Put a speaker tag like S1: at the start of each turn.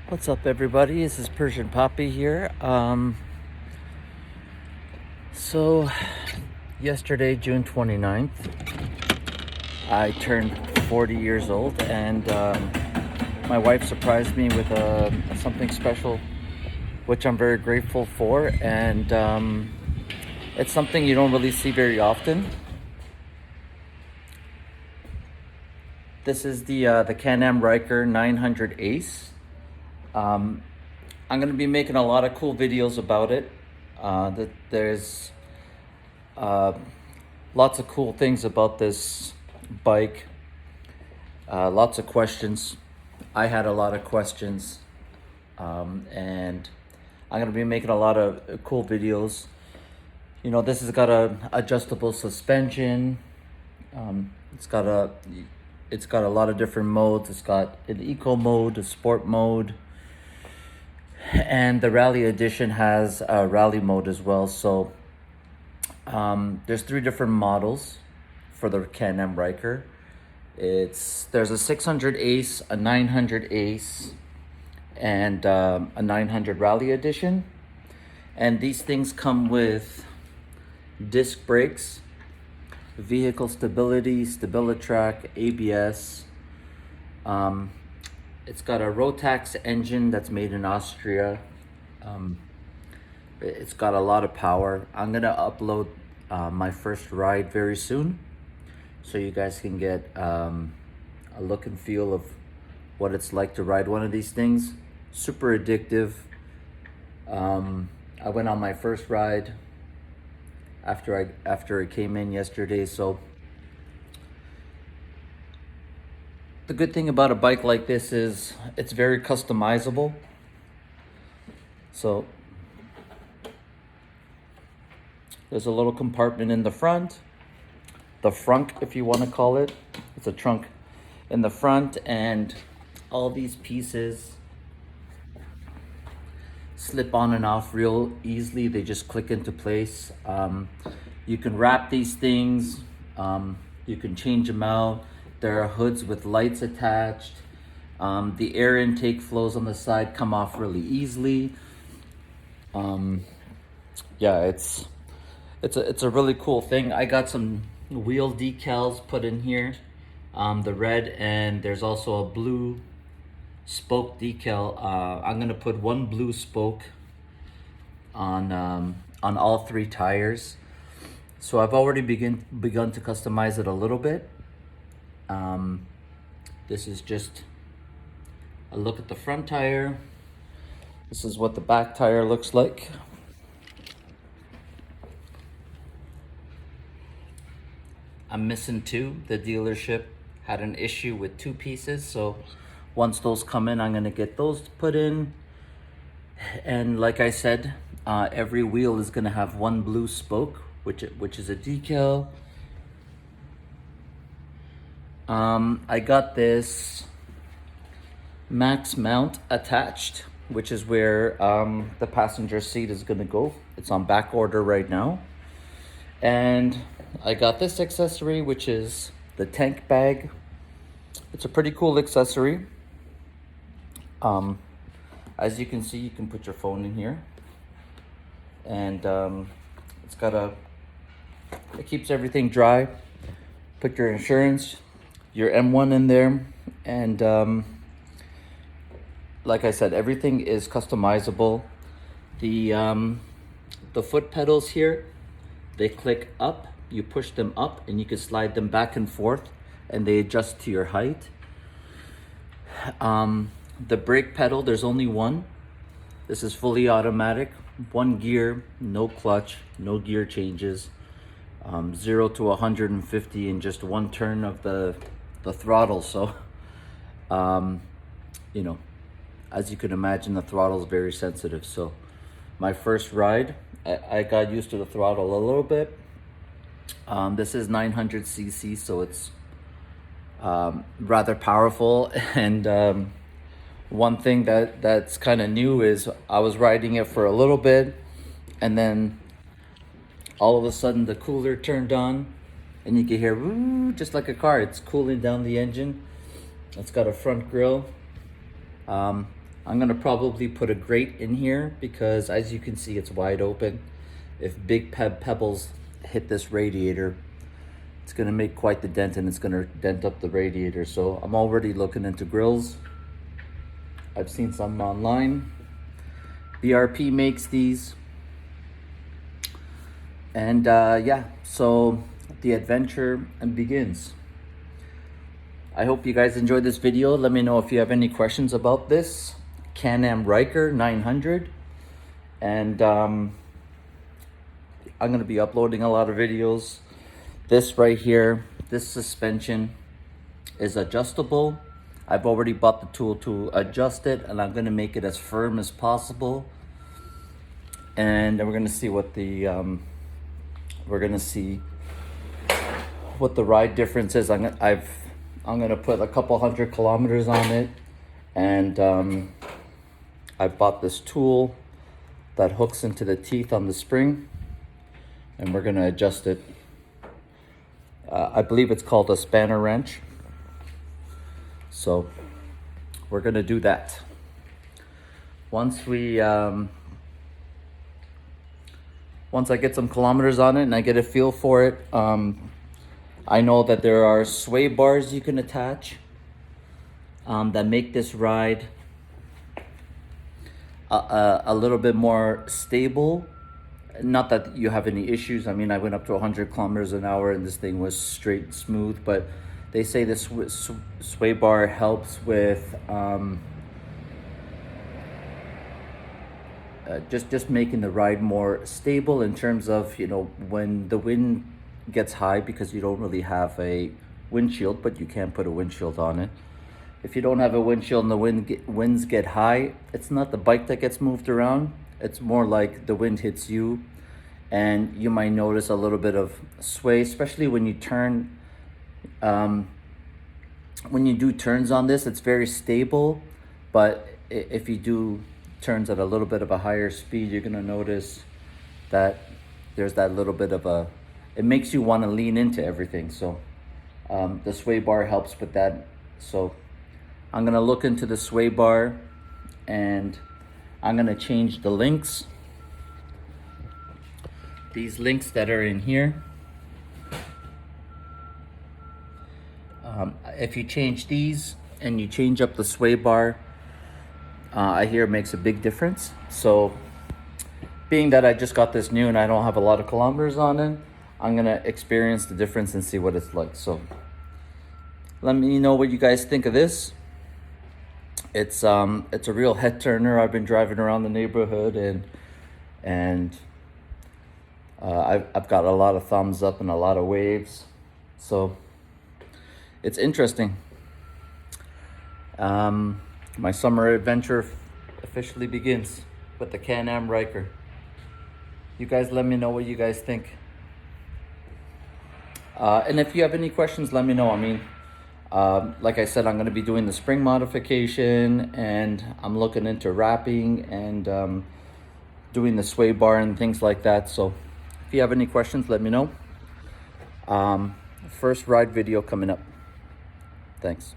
S1: What's up, everybody? This is Persian Poppy here. So yesterday, June 29th, I turned 40 years old, and my wife surprised me with something special, which I'm very grateful for. And it's something you don't really see very often. This is the Can Am Ryker 900 Ace. I'm going to be making a lot of cool videos about it. There's lots of cool things about this bike. Lots of questions. I had a lot of questions, and I'm going to be making a lot of cool videos. You know, this has got a adjustable suspension. It's got a lot of different modes. It's got an eco mode, a sport mode, and the Rally Edition has a rally mode as well. So there's 3 different models for the Can Am Ryker. There's a 600 Ace, a 900 Ace, and a 900 Rally Edition. And these things come with disc brakes, vehicle stability, StabiliTrak, ABS. It's got a Rotax engine that's made in Austria. It's got a lot of power. I'm gonna upload my first ride very soon, so you guys can get a look and feel of what it's like to ride one of these things. Super addictive. I went on my first ride after it came in yesterday. So the good thing about a bike like this is it's very customizable. So there's a little compartment in the front, the frunk if you want to call it. It's a trunk in the front, and all these pieces slip on and off real easily. They just click into place. You can wrap these things, you can change them out. There are hoods with lights attached. The air intake flows on the side come off really easily. Yeah, it's a really cool thing. I got some wheel decals put in here, the red, and there's also a blue spoke decal. I'm gonna put one blue spoke on all 3 tires. So I've already begun to customize it a little bit. This is just a look at the front tire. This is what the back tire looks like. I'm missing 2. The dealership had an issue with 2 pieces, so once those come in, I'm gonna get those put in. And like I said, every wheel is gonna have one blue spoke, which is a decal. I got this max mount attached, which is where the passenger seat is gonna go. It's on back order right now. And I got this accessory, which is the tank bag. It's a pretty cool accessory. As you can see, you can put your phone in here, and it keeps everything dry. Put your insurance, your M1 in there, and like I said, everything is customizable. The foot pedals here, they click up. You push them up, and you can slide them back and forth, and they adjust to your height. The brake pedal, there's only one. This is fully automatic, 1 gear, no clutch, no gear changes. 0 to 150 in just 1 turn of the throttle. So, you know, as you can imagine, the throttle is very sensitive. So my first ride, I got used to the throttle a little bit. This is 900 cc, so it's rather powerful. And one thing that's kind of new is I was riding it for a little bit, and then all of a sudden the cooler turned on, and you can hear woo, just like a car. It's cooling down the engine. It's got a front grille. I'm I'm gonna probably put a grate in here because as you can see, it's wide open. If big pebbles hit this radiator, it's gonna make quite the dent and it's gonna dent up the radiator. So I'm already looking into grills. I've seen some online. BRP makes these. And yeah, so the adventure begins. I hope you guys enjoyed this video. Let me know if you have any questions about this. Can Am Ryker 900. And I'm gonna be uploading a lot of videos. This right here, this suspension is adjustable. I've already bought the tool to adjust it, and I'm gonna make it as firm as possible. And then we're gonna see what the ride difference is. I'm gonna put a couple 100 kilometers on it, and I bought this tool that hooks into the teeth on the spring, and we're gonna adjust it. I believe it's called a spanner wrench. So we're gonna do that. Once I get some kilometers on it and I get a feel for it, I know that there are sway bars you can attach that make this ride a little bit more stable. Not that you have any issues. I mean, I went up to 100 kilometers an hour and this thing was straight and smooth, but they say this sway bar helps with just making the ride more stable in terms of, you know, when the wind gets high, because you don't really have a windshield, but you can put a windshield on it. If you don't have a windshield and the winds get high, it's not the bike that gets moved around. It's more like the wind hits you, and you might notice a little bit of sway, especially when you turn. When you do turns on this, it's very stable, but if you do turns at a little bit of a higher speed, you're gonna notice that there's that little bit of it makes you want to lean into everything. So the sway bar helps with that. So I'm gonna look into the sway bar, and I'm gonna change the links. These links that are in here, if you change these and you change up the sway bar, I hear it makes a big difference. So being that I just got this new and I don't have a lot of kilometers on it, I'm gonna experience the difference and see what it's like. So let me know what you guys think of this. It's a real head turner. I've been driving around the neighborhood and I've got a lot of thumbs up and a lot of waves. So it's interesting. My summer adventure officially begins with the Can Am Ryker. You guys let me know what you guys think. And if you have any questions, let me know. I mean, like I said, I'm going to be doing the spring modification, and I'm looking into wrapping and doing the sway bar and things like that. So if you have any questions, let me know. First ride video coming up. Thanks.